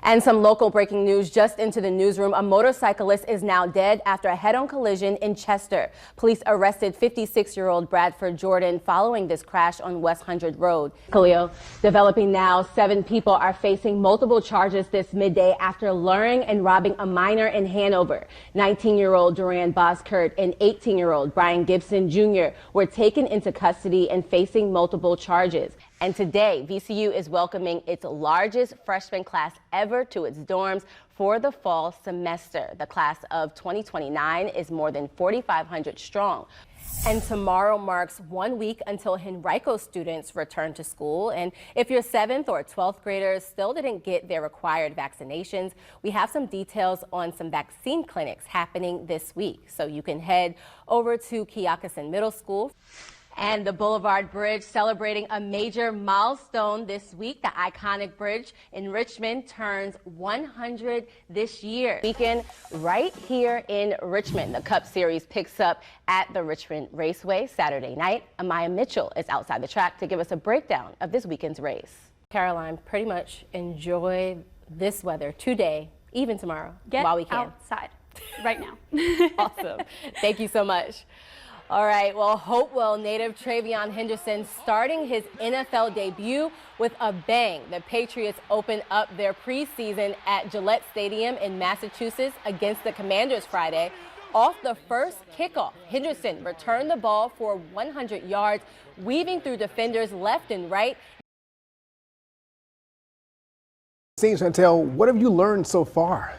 And some local breaking news just into the newsroom. A motorcyclist is now dead after a head-on collision in Chester. Police arrested 56-year-old Bradford Jordan following this crash on West 100 Road. Khalil, developing now, 7 people are facing multiple charges this midday after luring and robbing a minor in Hanover. 19-year-old Duran Boskert and 18-year-old Brian Gibson Jr. were taken into custody and facing multiple charges. And today, VCU is welcoming its largest freshman class ever to its dorms for the fall semester. The class of 2029 is more than 4,500 strong. And tomorrow marks 1 week until Henrico students return to school. And if your 7th or 12th graders still didn't get their required vaccinations, we have some details on some vaccine clinics happening this week. So you can head over to Keokasin Middle School. And the Boulevard Bridge celebrating a major milestone this week. The iconic bridge in Richmond turns 100 this year. Weekend right here in Richmond. The Cup Series picks up at the Richmond Raceway Saturday night. Amaya Mitchell is outside the track to give us a breakdown of this weekend's race. Caroline, pretty much enjoy this weather today, even tomorrow, while we can. Outside right now. Awesome. Thank you so much. All right, well, Hopewell native Travion Henderson starting his NFL debut with a bang. The Patriots open up their preseason at Gillette Stadium in Massachusetts against the Commanders Friday. Off the first kickoff, Henderson returned the ball for 100 yards, weaving through defenders left and right. Shantel, what have you learned so far?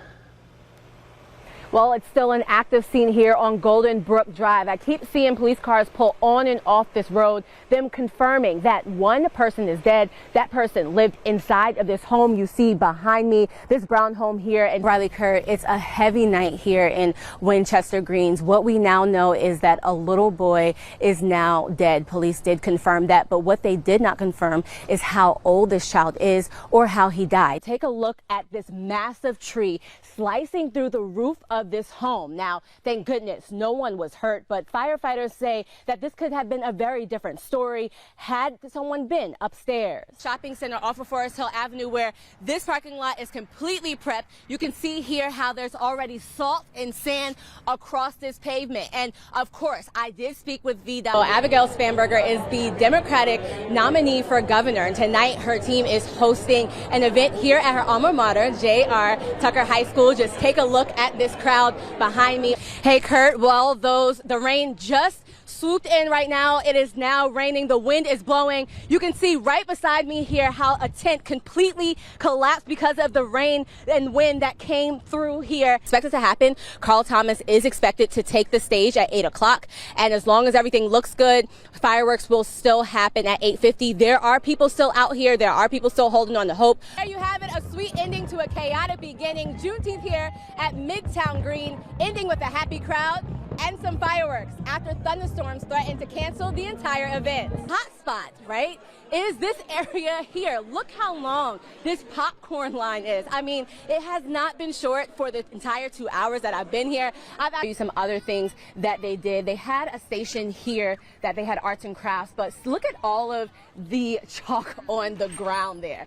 Well, it's still an active scene here on Golden Brook Drive. I keep seeing police cars pull on and off this road, them confirming that one person is dead. That person lived inside of this home you see behind me, this brown home here. And Riley Kurt, it's a heavy night here in Winchester Greens. What we now know is that a little boy is now dead. Police did confirm that, but what they did not confirm is how old this child is or how he died. Take a look at this massive tree slicing through the roof of this home. Now, thank goodness no one was hurt, but firefighters say that this could have been a very different story had someone been upstairs. Shopping center off of Forest Hill Avenue, where this parking lot is completely prepped. You can see here how there's already salt and sand across this pavement. And of course, I did speak with VDOT. Abigail Spanberger is the Democratic nominee for governor, and tonight her team is hosting an event here at her alma mater, J.R. Tucker High School. Just take a look at this crowd behind me. Hey Kurt, well, the rain just swooped in right now. It is now raining. The wind is blowing. You can see right beside me here how a tent completely collapsed because of the rain and wind that came through here. Expected to happen. Carl Thomas is expected to take the stage at 8 o'clock. And as long as everything looks good, fireworks will still happen at 8:50. There are people still out here. There are people still holding on to hope. There you have it, a sweet ending to a chaotic beginning. Juneteenth here at Midtown Green, ending with a happy crowd and some fireworks after thunderstorms threatened to cancel the entire event. Hot spot, right, is this area here. Look how long this popcorn line is. I mean, it has not been short for the entire 2 hours that I've been here. I've asked you some other things that they did. They had a station here that they had arts and crafts, but look at all of the chalk on the ground there.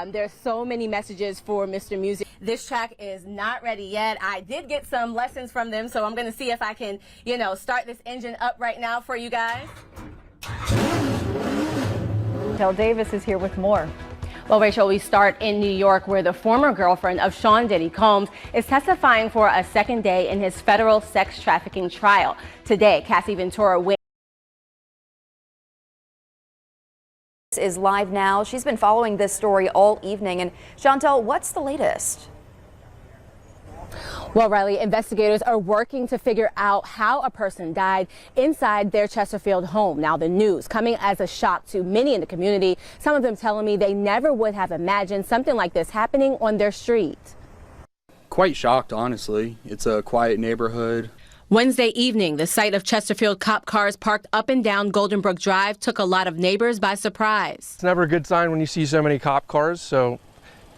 There's so many messages for Mr. Music. This track is not ready yet. I did get some lessons from them, so I'm going to see if I can, start this engine up right now for you guys. Shantel Davis is here with more. Well, Rachel, we start in New York, where the former girlfriend of Sean Diddy Combs is testifying for a second day in his federal sex trafficking trial. Today, Cassie Ventura is live now. She's been following this story all evening. And Shantel, what's the latest? Well, Riley, investigators are working to figure out how a person died inside their Chesterfield home. Now, the news coming as a shock to many in the community, some of them telling me they never would have imagined something like this happening on their street. Quite shocked, honestly. It's a quiet neighborhood. Wednesday evening, the sight of Chesterfield cop cars parked up and down Golden Brook Drive took a lot of neighbors by surprise. It's never a good sign when you see so many cop cars, so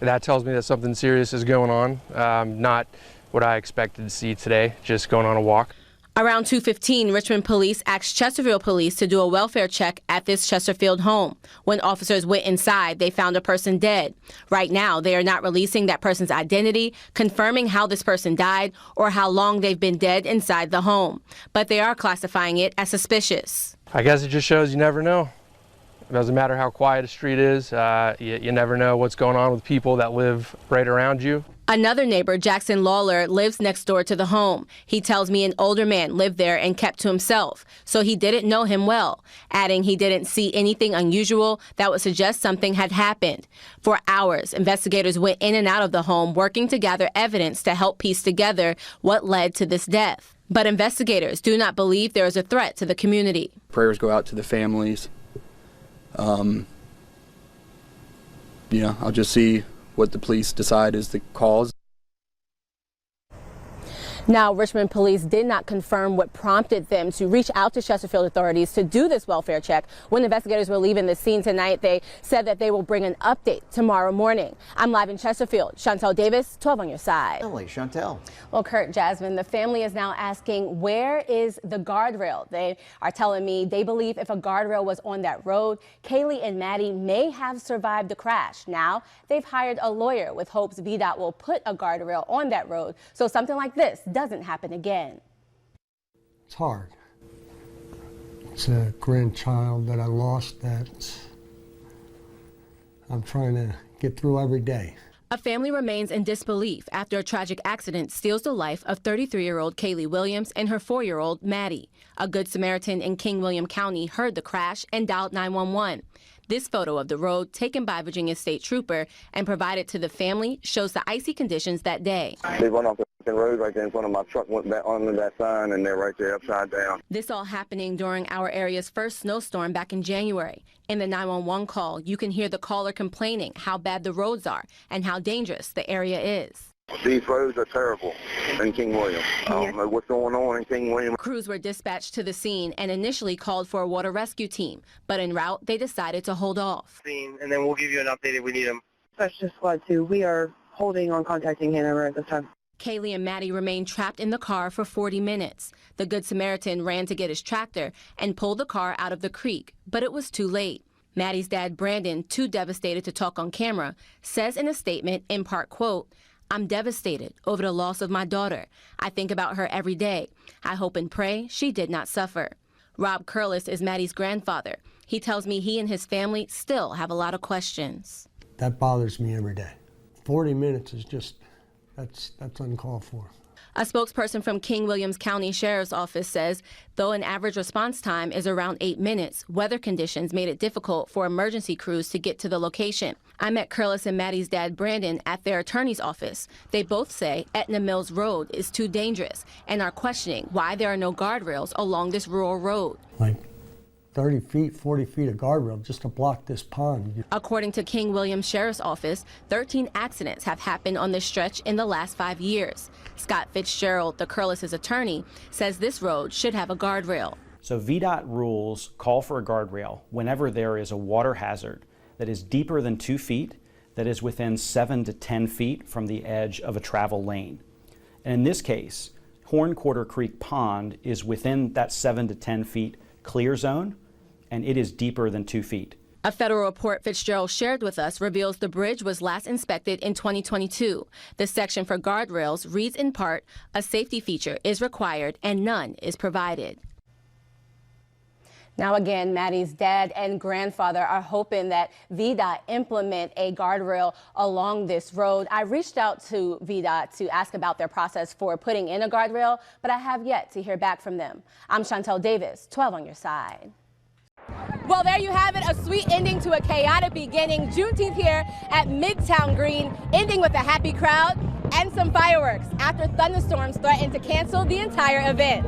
that tells me that something serious is going on. Not what I expected to see today, just going on a walk. Around 2:15, Richmond police asked Chesterfield police to do a welfare check at this Chesterfield home. When officers went inside, they found a person dead. Right now, they are not releasing that person's identity, confirming how this person died, or how long they've been dead inside the home. But they are classifying it as suspicious. I guess it just shows you never know. It doesn't matter how quiet a street is. You never know what's going on with people that live right around you. Another neighbor, Jackson Lawler, lives next door to the home. He tells me an older man lived there and kept to himself, so he didn't know him well, adding he didn't see anything unusual that would suggest something had happened. For hours, investigators went in and out of the home, working to gather evidence to help piece together what led to this death. But investigators do not believe there is a threat to the community. Prayers go out to the families. I'll just see what the police decide is the cause. Now, Richmond police did not confirm what prompted them to reach out to Chesterfield authorities to do this welfare check. When investigators were leaving the scene tonight, they said that they will bring an update tomorrow morning. I'm live in Chesterfield. Shantel Davis, 12 on your side. Shantel. Well, Kurt, Jasmine, the family is now asking, where is the guardrail? They are telling me they believe if a guardrail was on that road, Kaylee and Maddie may have survived the crash. Now, they've hired a lawyer with hopes VDOT will put a guardrail on that road so something like this doesn't happen again. It's hard. It's a grandchild that I lost that I'm trying to get through every day. A family remains in disbelief after a tragic accident steals the life of 33-year-old Kaylee Williams and her 4-year-old Maddie. A Good Samaritan in King William County heard the crash and dialed 911. This photo of the road, taken by Virginia State Trooper and provided to the family, shows the icy conditions that day. They run off the road right there in front of my truck, went back under that sign, and they're right there upside down. This all happening during our area's first snowstorm back in January. In the 911 call, you can hear the caller complaining how bad the roads are and how dangerous the area is. These roads are terrible in King William. I don't know what's going on in King William. Crews were dispatched to the scene and initially called for a water rescue team, but en route they decided to hold off. And then we'll give you an update if we need them. Special Squad 2, we are holding on contacting Hanover at this time. Kaylee and Maddie remained trapped in the car for 40 minutes. The Good Samaritan ran to get his tractor and pulled the car out of the creek, but it was too late. Maddie's dad, Brandon, too devastated to talk on camera, says in a statement, in part, quote, "I'm devastated over the loss of my daughter. I think about her every day. I hope and pray she did not suffer." Rob Curlis is Maddie's grandfather. He tells me he and his family still have a lot of questions. That bothers me every day. 40 minutes is just, that's uncalled for. A spokesperson from King Williams County Sheriff's Office says, though an average response time is around 8 minutes, weather conditions made it difficult for emergency crews to get to the location. I met Curlis and Maddie's dad, Brandon, at their attorney's office. They both say Etna Mills Road is too dangerous and are questioning why there are no guardrails along this rural road. Like 30 feet, 40 feet of guardrail just to block this pond. According to King Williams Sheriff's Office, 13 accidents have happened on this stretch in the last 5 years. Scott Fitzgerald, the Curlis' attorney, says this road should have a guardrail. So VDOT rules call for a guardrail whenever there is a water hazard that is deeper than 2 feet, that is within 7 to 10 feet from the edge of a travel lane. And in this case, Hornquarter Creek Pond is within that 7 to 10 feet clear zone, and it is deeper than 2 feet. A federal report Fitzgerald shared with us reveals the bridge was last inspected in 2022. The section for guardrails reads in part, a safety feature is required and none is provided. Now again, Maddie's dad and grandfather are hoping that VDOT implement a guardrail along this road. I reached out to VDOT to ask about their process for putting in a guardrail, but I have yet to hear back from them. I'm Shantel Davis, 12 on your side. Well, there you have it, a sweet ending to a chaotic beginning. Juneteenth here at Midtown Green, ending with a happy crowd and some fireworks after thunderstorms threatened to cancel the entire event.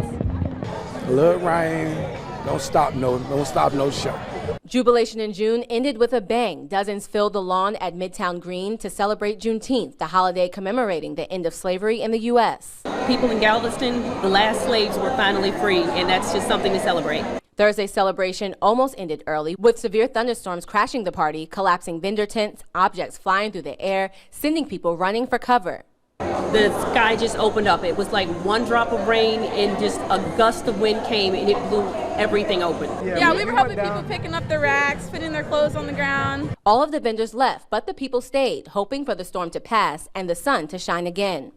Look, Ryan, don't stop no show. Jubilation in June ended with a bang. Dozens filled the lawn at Midtown Green to celebrate Juneteenth, the holiday commemorating the end of slavery in the U.S. People in Galveston, the last slaves were finally free, and that's just something to celebrate. Thursday's celebration almost ended early, with severe thunderstorms crashing the party, collapsing vendor tents, objects flying through the air, sending people running for cover. The the sky just opened up. It was like one drop of rain and just a gust of wind came and it blew everything open. Yeah, we were helping people picking up their racks, putting their clothes on the ground. All of the vendors left, but the people stayed, hoping for the storm to pass and the sun to shine again.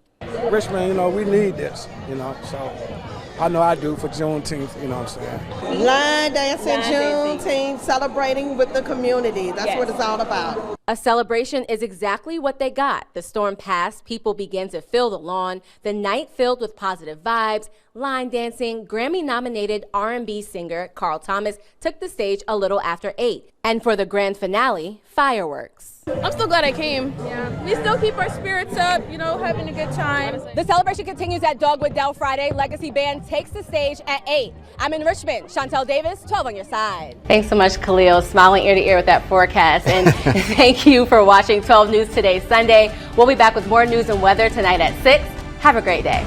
Richmond, you know, we need this, you know, so I know I do for Juneteenth, you know what I'm saying. Line dancing, Juneteenth, celebrating with the community. That's what it's all about. A celebration is exactly what they got. The storm passed, people began to fill the lawn, the night filled with positive vibes, line dancing. Grammy-nominated R&B singer Carl Thomas took the stage a little after 8. And for the grand finale, fireworks. I'm still glad I came. Yeah. We still keep our spirits up, you know, having a good time. The celebration continues at Dogwood Dell Friday. Legacy Band takes the stage at 8. I'm in Richmond. Shantel Davis, 12 on your side. Thanks so much, Khalil. Smiling ear to ear with that forecast. And thank you for watching 12 News Today Sunday. We'll be back with more news and weather tonight at 6. Have a great day.